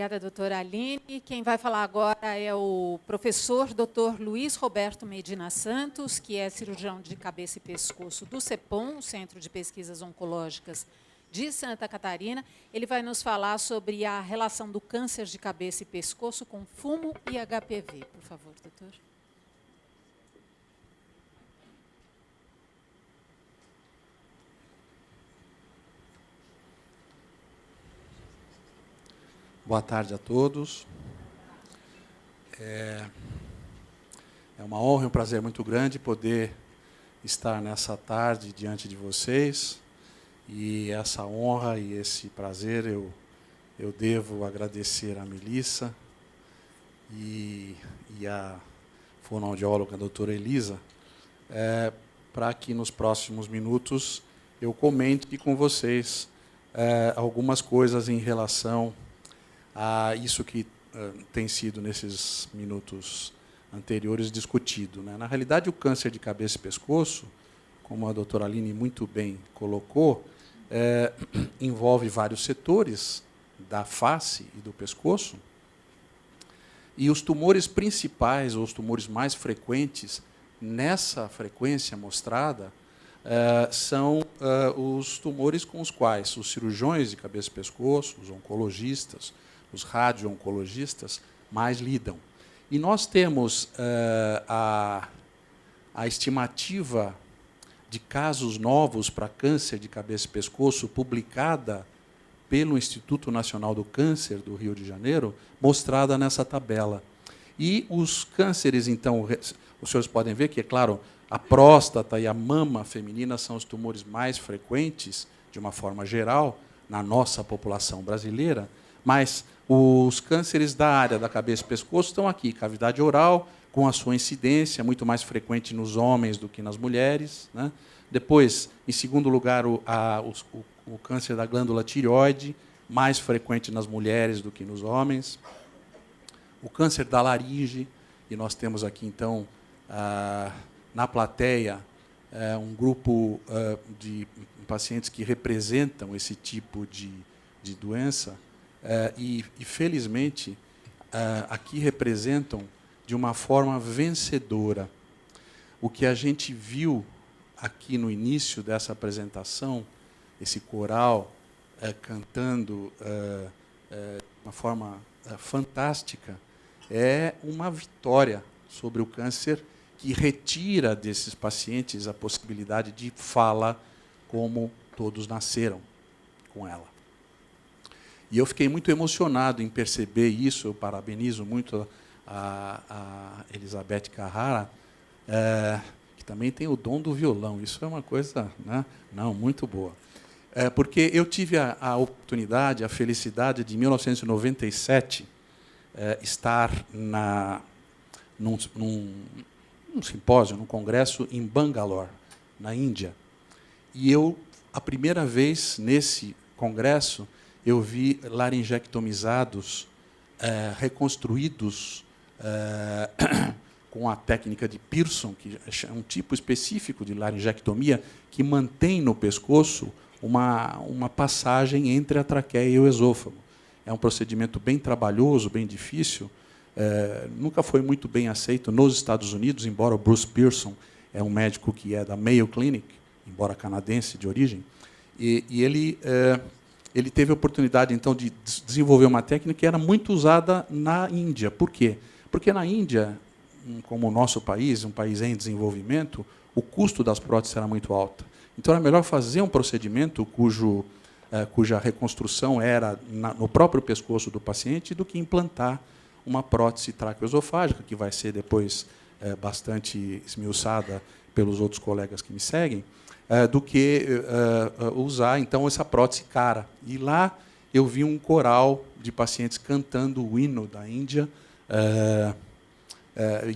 Obrigada, doutora Aline. Quem vai falar agora é o professor Dr. Luiz Roberto Medina Santos, que é cirurgião de cabeça e pescoço do CEPOM, o Centro de Pesquisas Oncológicas de Santa Catarina. Ele vai nos falar sobre a relação do câncer de cabeça e pescoço com fumo e HPV. Por favor, doutor. Boa tarde a todos. É uma honra e um prazer muito grande poder estar nessa tarde diante de vocês. E essa honra e esse prazer eu devo agradecer à Melissa e à fonoaudióloga, a doutora Elisa, para que nos próximos minutos eu comente com vocês algumas coisas em relação a isso que tem sido, nesses minutos anteriores, discutido, né? Na realidade, o câncer de cabeça e pescoço, como a doutora Aline muito bem colocou, envolve vários setores da face e do pescoço, e os tumores principais, ou os tumores mais frequentes, nessa frequência mostrada, são os tumores com os quais os cirurgiões de cabeça e pescoço, os oncologistas, os radio-oncologistas mais lidam. E nós temos a estimativa de casos novos para câncer de cabeça e pescoço, publicada pelo Instituto Nacional do Câncer do Rio de Janeiro, mostrada nessa tabela. E os cânceres, então, os senhores podem ver que, é claro, a próstata e a mama feminina são os tumores mais frequentes, de uma forma geral, na nossa população brasileira, mas os cânceres da área da cabeça e pescoço estão aqui, cavidade oral, com a sua incidência, muito mais frequente nos homens do que nas mulheres, né? Depois, em segundo lugar, o câncer da glândula tireoide, mais frequente nas mulheres do que nos homens. O câncer da laringe, e nós temos aqui, então, na plateia, um grupo de pacientes que representam esse tipo de doença, e, felizmente, aqui representam de uma forma vencedora. O que a gente viu aqui no início dessa apresentação, esse coral cantando de uma forma fantástica, é uma vitória sobre o câncer que retira desses pacientes a possibilidade de fala como todos nasceram com ela. E eu fiquei muito emocionado em perceber isso. Eu parabenizo muito a Elizabeth Carrara, que também tem o dom do violão. Isso é uma coisa, né, não, muito boa. Porque eu tive a oportunidade, a felicidade de, em 1997, estar num simpósio, num congresso em Bangalore, na Índia. E a primeira vez nesse congresso, eu vi laringectomizados reconstruídos com a técnica de Pearson, que é um tipo específico de laringectomia que mantém no pescoço uma passagem entre a traqueia e o esôfago. É um procedimento bem trabalhoso, bem difícil, nunca foi muito bem aceito nos Estados Unidos, embora o Bruce Pearson é um médico que é da Mayo Clinic, embora canadense de origem, e ele teve a oportunidade, então, de desenvolver uma técnica que era muito usada na Índia. Por quê? Porque na Índia, como o nosso país, um país em desenvolvimento, o custo das próteses era muito alto. Então, era melhor fazer um procedimento cuja reconstrução era no próprio pescoço do paciente do que implantar uma prótese traqueoesofágica, que vai ser depois bastante esmiuçada pelos outros colegas que me seguem, do que usar, então, essa prótese cara. E lá eu vi um coral de pacientes cantando o hino da Índia,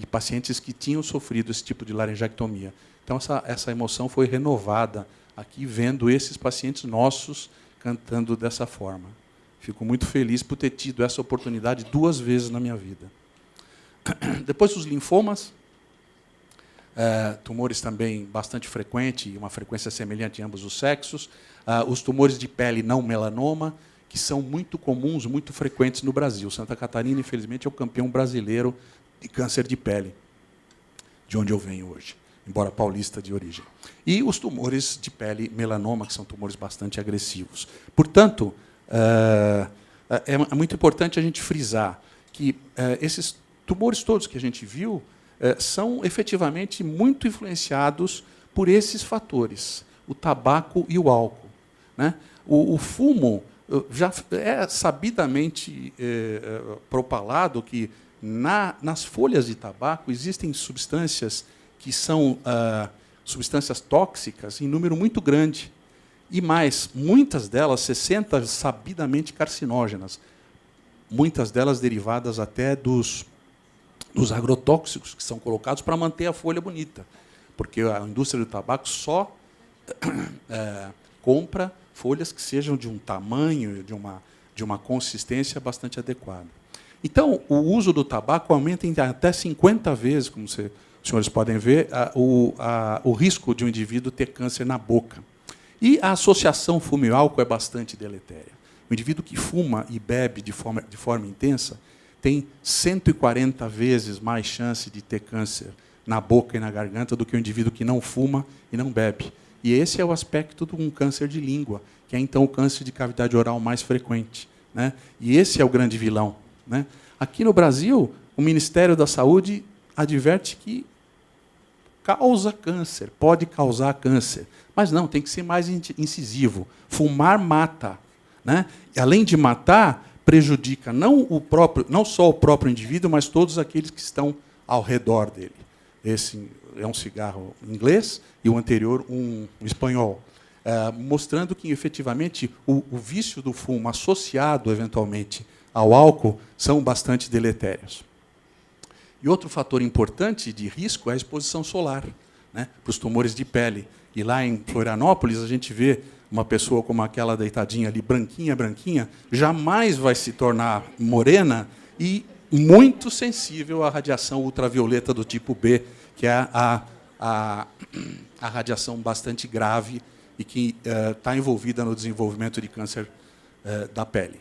e pacientes que tinham sofrido esse tipo de laringectomia. Então, essa emoção foi renovada aqui, vendo esses pacientes nossos cantando dessa forma. Fico muito feliz por ter tido essa oportunidade 2 vezes na minha vida. Depois, os linfomas, tumores também bastante frequentes, uma frequência semelhante em ambos os sexos. Os tumores de pele não melanoma, que são muito comuns, muito frequentes no Brasil. Santa Catarina, infelizmente, é o campeão brasileiro de câncer de pele, de onde eu venho hoje, embora paulista de origem. E os tumores de pele melanoma, que são tumores bastante agressivos. Portanto, é muito importante a gente frisar que esses tumores todos que a gente viu são efetivamente muito influenciados por esses fatores, o tabaco e o álcool, né? O fumo já é sabidamente propalado que nas folhas de tabaco existem substâncias que são substâncias tóxicas em número muito grande. E mais, muitas delas, 60 sabidamente carcinógenas, muitas delas derivadas até dos agrotóxicos que são colocados para manter a folha bonita, porque a indústria do tabaco só compra folhas que sejam de um tamanho, de uma consistência bastante adequada. Então, o uso do tabaco aumenta em até 50 vezes, como os senhores podem ver, o risco de um indivíduo ter câncer na boca. E a associação fumo e álcool é bastante deletéria. O indivíduo que fuma e bebe de forma intensa tem 140 vezes mais chance de ter câncer na boca e na garganta do que o indivíduo que não fuma e não bebe. E esse é o aspecto de um câncer de língua, que é, então, o câncer de cavidade oral mais frequente, né? E esse é o grande vilão, né? Aqui no Brasil, o Ministério da Saúde adverte que causa câncer, pode causar câncer. Mas não, tem que ser mais incisivo. Fumar mata, né? E, além de matar, prejudica não só o próprio indivíduo, mas todos aqueles que estão ao redor dele. Esse é um cigarro inglês e o anterior um espanhol, mostrando que, efetivamente, o vício do fumo associado, eventualmente, ao álcool são bastante deletérios. E outro fator importante de risco é a exposição solar, né, para os tumores de pele. E lá em Florianópolis, a gente vê uma pessoa como aquela deitadinha ali, branquinha, branquinha, jamais vai se tornar morena e muito sensível à radiação ultravioleta do tipo B, que é a radiação bastante grave e que está envolvida no desenvolvimento de câncer da pele.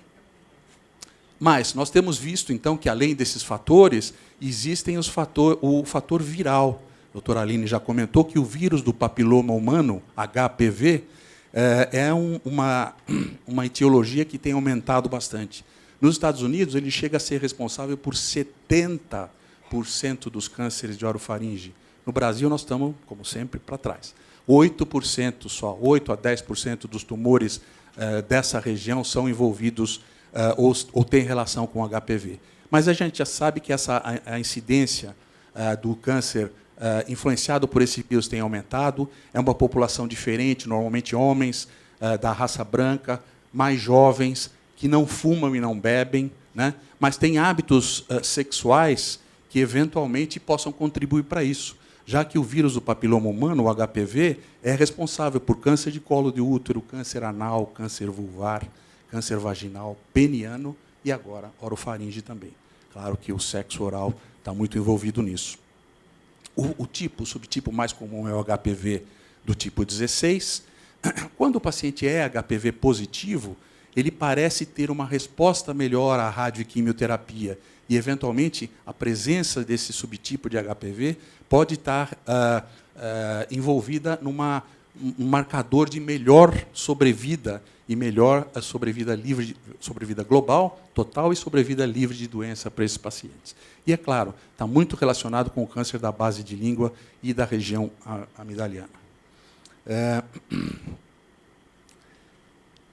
Mas nós temos visto, então, que, além desses fatores, existem o fator viral. A doutora Aline já comentou que o vírus do papiloma humano, HPV, é uma etiologia que tem aumentado bastante. Nos Estados Unidos, ele chega a ser responsável por 70% dos cânceres de orofaringe. No Brasil, nós estamos, como sempre, para trás. 8% só, 8 a 10% dos tumores dessa região são envolvidos ou têm relação com HPV. Mas a gente já sabe que a incidência do câncer influenciado por esse vírus tem aumentado. É uma população diferente, normalmente homens da raça branca, mais jovens, que não fumam e não bebem, né? Mas têm hábitos sexuais que, eventualmente, possam contribuir para isso, já que o vírus do papiloma humano, o HPV, é responsável por câncer de colo de útero, câncer anal, câncer vulvar, câncer vaginal, peniano e agora orofaringe também. Claro que o sexo oral está muito envolvido nisso. O subtipo mais comum é o HPV do tipo 16. Quando o paciente é HPV positivo, ele parece ter uma resposta melhor à radioquimioterapia e, eventualmente, a presença desse subtipo de HPV pode estar envolvida num marcador de melhor sobrevida e melhor sobrevida global, total, e sobrevida livre de doença para esses pacientes. E, é claro, está muito relacionado com o câncer da base de língua e da região amigdaliana.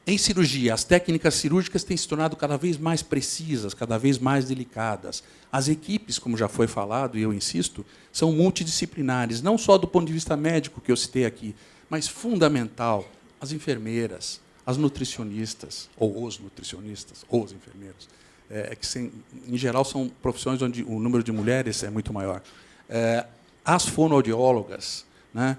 Em cirurgia, as técnicas cirúrgicas têm se tornado cada vez mais precisas, cada vez mais delicadas. As equipes, como já foi falado, e eu insisto, são multidisciplinares, não só do ponto de vista médico, que eu citei aqui, mas fundamental, as enfermeiras, as nutricionistas, ou os enfermeiros, que, em geral, são profissões onde o número de mulheres é muito maior. As fonoaudiólogas, né,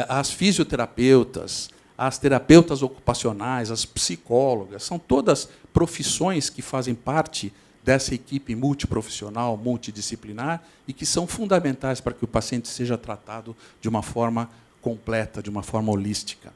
as fisioterapeutas, as terapeutas ocupacionais, as psicólogas, são todas profissões que fazem parte dessa equipe multiprofissional, multidisciplinar, e que são fundamentais para que o paciente seja tratado de uma forma completa, de uma forma holística.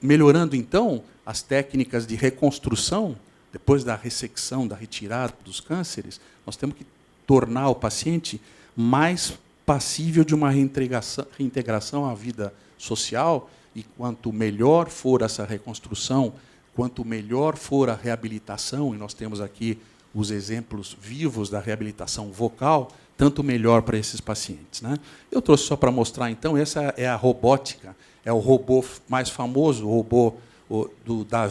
melhorando, então, as técnicas de reconstrução, depois da ressecção, da retirada dos cânceres, nós temos que tornar o paciente mais passível de uma reintegração à vida social, e quanto melhor for essa reconstrução, quanto melhor for a reabilitação, e nós temos aqui os exemplos vivos da reabilitação vocal, tanto melhor para esses pacientes, né? Eu trouxe só para mostrar, então, essa é a robótica, é o robô mais famoso, o robô do Da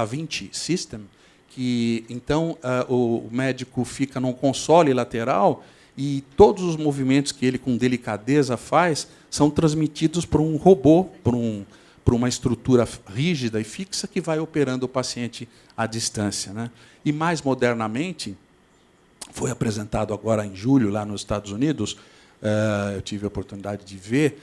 Vinci System, que, então, o médico fica num console lateral e todos os movimentos que ele, com delicadeza, faz são transmitidos por um robô, por uma estrutura rígida e fixa que vai operando o paciente à distância, né? E, mais modernamente, foi apresentado agora em julho, lá nos Estados Unidos, eu tive a oportunidade de ver,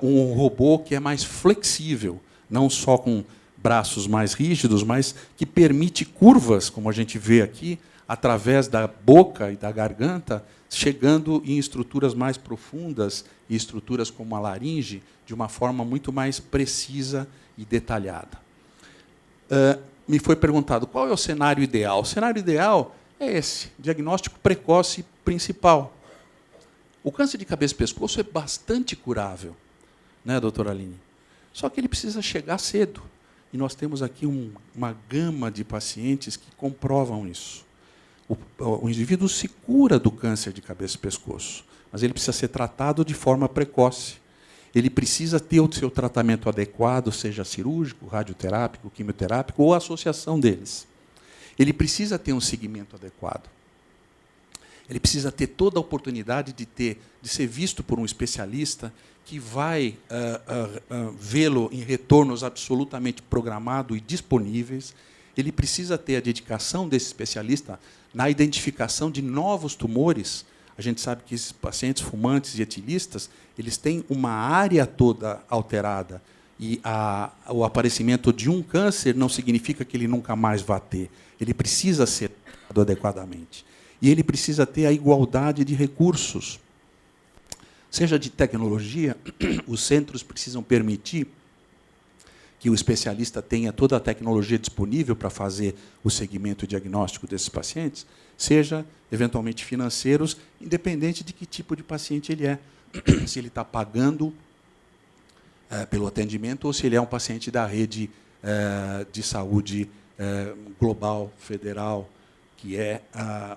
um robô que é mais flexível, não só com braços mais rígidos, mas que permite curvas, como a gente vê aqui, através da boca e da garganta, chegando em estruturas mais profundas e estruturas como a laringe, de uma forma muito mais precisa e detalhada. Me foi perguntado qual é o cenário ideal. O cenário ideal é esse, diagnóstico precoce principal. O câncer de cabeça e pescoço é bastante curável, né, doutora Aline? Só que ele precisa chegar cedo. E nós temos aqui uma gama de pacientes que comprovam isso. O indivíduo se cura do câncer de cabeça e pescoço, mas ele precisa ser tratado de forma precoce. Ele precisa ter o seu tratamento adequado, seja cirúrgico, radioterápico, quimioterápico, ou a associação deles. Ele precisa ter um seguimento adequado. Ele precisa ter toda a oportunidade de ser visto por um especialista que vai vê-lo em retornos absolutamente programados e disponíveis. Ele precisa ter a dedicação desse especialista na identificação de novos tumores. A gente sabe que esses pacientes fumantes e etilistas, eles têm uma área toda alterada. E o aparecimento de um câncer não significa que ele nunca mais vá ter. Ele precisa ser tratado adequadamente. E ele precisa ter a igualdade de recursos. Seja de tecnologia, os centros precisam permitir que o especialista tenha toda a tecnologia disponível para fazer o segmento diagnóstico desses pacientes, seja, eventualmente, financeiros, independente de que tipo de paciente ele é. Se ele está pagando pelo atendimento ou se ele é um paciente da rede de saúde global, federal, que é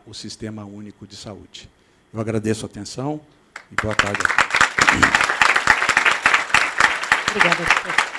o Sistema Único de Saúde. Eu agradeço a atenção e boa tarde. Obrigada, doutor.